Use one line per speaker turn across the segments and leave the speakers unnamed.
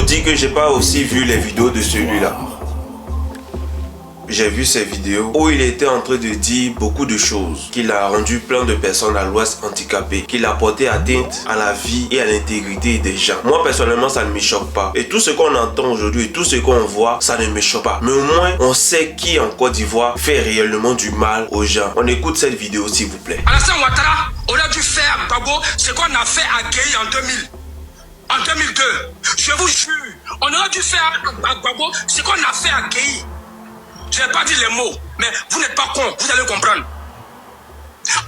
dire que j'ai pas aussi vu les vidéos de celui-là. J'ai vu ces vidéos où il était en train de dire beaucoup de choses, qu'il a rendu plein de personnes à l'Ouest handicapées, qu'il a porté atteinte à la vie et à l'intégrité des gens. Moi personnellement, ça ne me choque pas. Et tout ce qu'on entend aujourd'hui, et tout ce qu'on voit, ça ne me choque pas. Mais au moins, on sait qui en Côte d'Ivoire fait réellement du mal aux gens. On écoute cette vidéo s'il vous plaît.
Alassane Ouattara aurait dû faire à Gbagbo ce qu'on a fait à Gueye en 2000. En 2002. Je vous jure, on aurait dû faire à Gbagbo ce qu'on a fait à Gueye. Je n'ai pas dit les mots, mais vous n'êtes pas con, vous allez comprendre.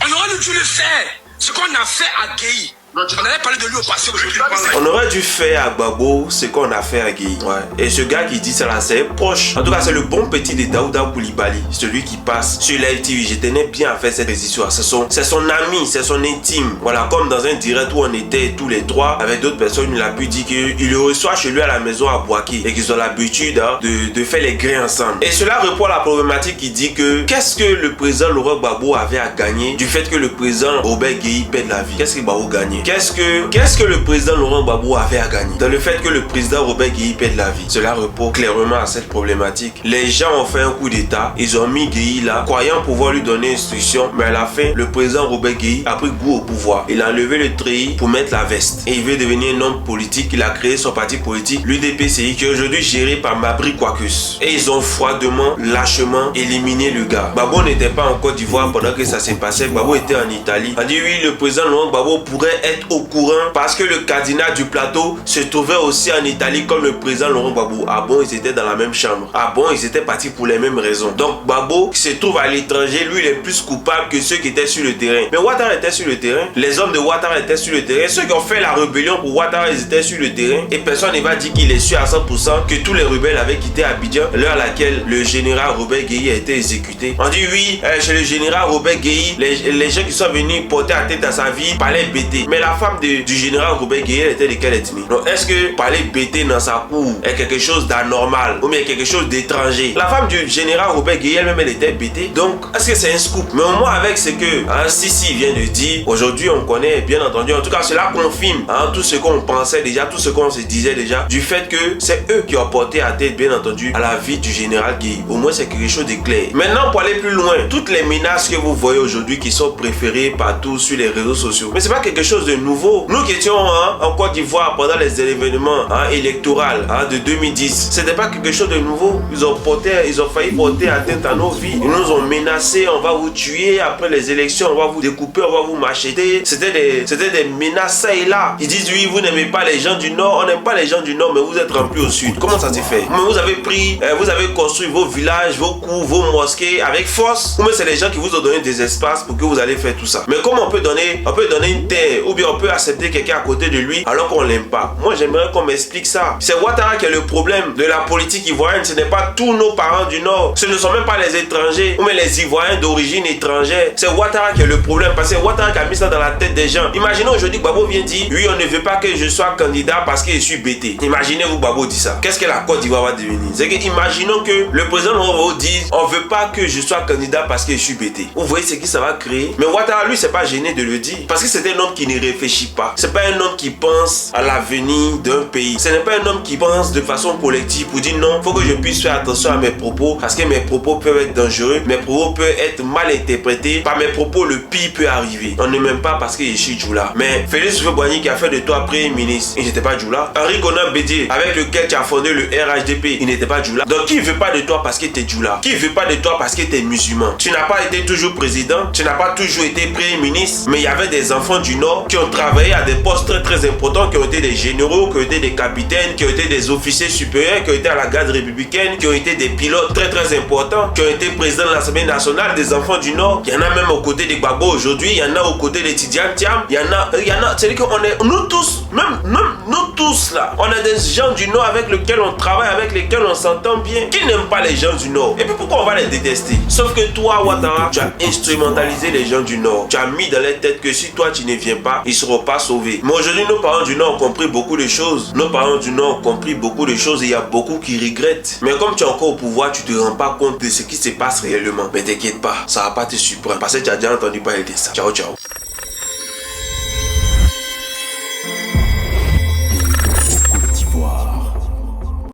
On aurait dû le faire, ce qu'on a fait à Gueye. On allait parler de lui au passé aujourd'hui.
On aurait dû faire à Gbagbo ce qu'on a fait à Gueye. Ouais. Et ce gars qui dit ça là, c'est proche. En tout cas, c'est le bon petit de Daouda Coulibaly, celui qui passe sur Live TV. Je tenais bien à faire cette histoire. C'est son ami, c'est son intime. Voilà, comme dans un direct où on était tous les trois avec d'autres personnes, il a pu dire qu'il le reçoit chez lui à la maison à Bouaké et qu'ils ont l'habitude de faire les grains ensemble. Et cela répond à la problématique qui dit que qu'est-ce que le président Laurent Gbagbo avait à gagner du fait que le président Robert Gueye perde la vie? Qu'est-ce que Gbagbo gagnait? Qu'est-ce que le président Laurent Gbagbo avait à gagner dans le fait que le président Robert Gueye perde la vie? Cela répond clairement à cette problématique. Les gens ont fait un coup d'état, ils ont mis Gueye là, croyant pouvoir lui donner instruction, mais à la fin, le président Robert Gueye a pris goût au pouvoir. Il a enlevé le treillis pour mettre la veste. Et il veut devenir un homme politique. Il a créé son parti politique, l'UDPCI, qui est aujourd'hui géré par Mabri Kwakus. Et ils ont froidement, lâchement éliminé le gars. Gbagbo n'était pas en Côte d'Ivoire pendant que ça s'est passé. Gbagbo était en Italie. On dit oui, le président Laurent Gbagbo pourrait être au courant parce que le cardinal du plateau se trouvait aussi en Italie comme le président Laurent Gbagbo. Ah bon, ils étaient dans la même chambre. Ah bon, ils étaient partis pour les mêmes raisons. Donc Gbagbo qui se trouve à l'étranger, lui il est plus coupable que ceux qui étaient sur le terrain. Mais Ouattara était sur le terrain. Les hommes de Ouattara étaient sur le terrain. Ceux qui ont fait la rébellion pour Ouattara, ils étaient sur le terrain. Et personne ne va dire qu'il est sûr à 100% que tous les rebelles avaient quitté Abidjan, l'heure à laquelle le général Robert Gueye a été exécuté. On dit oui, chez le général Robert Gueye, les gens qui sont venus porter atteinte à sa vie parlaient bêté. Mais la femme du général Robert Gueye, elle était de quelle ethnie? Donc est-ce que parler bêté dans sa cour est quelque chose d'anormal ou bien quelque chose d'étranger? La femme du général Robert Gueye elle-même, elle était bêtée. Donc est-ce que c'est un scoop? Mais au moins avec ce que Sisi vient de dire, aujourd'hui on connaît bien entendu, en tout cas cela confirme tout ce qu'on pensait déjà, tout ce qu'on se disait déjà, du fait que c'est eux qui ont porté à tête bien entendu à la vie du général Gueye. Au moins c'est quelque chose de clair. Maintenant pour aller plus loin, toutes les menaces que vous voyez aujourd'hui qui sont préférées partout sur les réseaux sociaux, mais c'est pas quelque chose de nouveau. Nous qui étions en Côte d'Ivoire pendant les événements électoraux de 2010, c'était pas quelque chose de nouveau. Ils ont failli porter atteinte à nos vies. Ils nous ont menacé, on va vous tuer après les élections, on va vous découper, on va vous macheter. C'était des menaces ça et là. Ils disent oui, vous n'aimez pas les gens du Nord, on n'aime pas les gens du Nord, mais vous êtes remplis au Sud. Comment ça s'est fait? Mais vous avez construit vos villages, vos cours, vos mosquées avec force. Ou mais c'est les gens qui vous ont donné des espaces pour que vous allez faire tout ça. Mais comment on peut donner une terre ou bien on peut accepter quelqu'un à côté de lui alors qu'on l'aime pas? Moi j'aimerais qu'on m'explique ça. C'est Ouattara qui est le problème de la politique ivoirienne. Ce n'est pas tous nos parents du Nord. Ce ne sont même pas les étrangers ou même les Ivoiriens d'origine étrangère. C'est Ouattara qui est le problème parce que Ouattara qui a mis ça dans la tête des gens. Imaginez aujourd'hui Gbagbo vient dire oui, on ne veut pas que je sois candidat parce que je suis bêté. Imaginez-vous Gbagbo dit ça. Qu'est-ce que la Côte d'Ivoire va devenir? C'est que imaginons que le président Gbagbo dise on veut pas que je sois candidat parce que je suis bêté. Vous voyez ce que ça va créer? Mais Ouattara lui c'est pas gêné de le dire parce que c'est un homme qui ne réfléchit pas. C'est pas un homme qui pense à l'avenir d'un pays. Ce n'est pas un homme qui pense de façon collective pour dire non, faut que je puisse faire attention à mes propos parce que mes propos peuvent être dangereux, mes propos peuvent être mal interprétés. Par mes propos, le pire peut arriver. On ne m'aime pas parce que je suis Djoula. Mais Félix Houphouët-Boigny qui a fait de toi premier ministre, il n'était pas Djoula. Henri Konan Bédié avec lequel tu as fondé le RHDP, il n'était pas Djoula. Donc qui ne veut pas de toi parce que tu es Djoula? Qui ne veut pas de toi parce que tu es musulman? Tu n'as pas été toujours président, tu n'as pas toujours été premier ministre, mais il y avait des enfants du Nord qui ont travaillé à des postes très très importants, qui ont été des généraux, qui ont été des capitaines, qui ont été des officiers supérieurs, qui ont été à la garde républicaine, qui ont été des pilotes très très importants, qui ont été présidents de l'Assemblée nationale, des enfants du Nord. Il y en a même aux côtés de Gbagbo aujourd'hui, il y en a aux côtés de Tidiane Thiam, il y en a, c'est-à-dire qu'on est, nous tous, même nous tous là, on a des gens du Nord avec lesquels on travaille, avec lesquels on s'entend bien, qui n'aiment pas les gens du Nord. Et puis pourquoi on va les détester? Sauf que toi, Ouattara, tu as instrumentalisé les gens du Nord. Tu as mis dans leur tête que si toi tu ne viens pas, ils ne seront pas sauvés. Mais aujourd'hui, nos parents du Nord ont compris beaucoup de choses. Nos parents du Nord ont compris beaucoup de choses et il y a beaucoup qui regrettent. Mais comme tu es encore au pouvoir, tu ne te rends pas compte de ce qui se passe réellement. Mais t'inquiète pas, ça va pas te surprendre parce que tu as déjà entendu parler de ça. Ciao, ciao.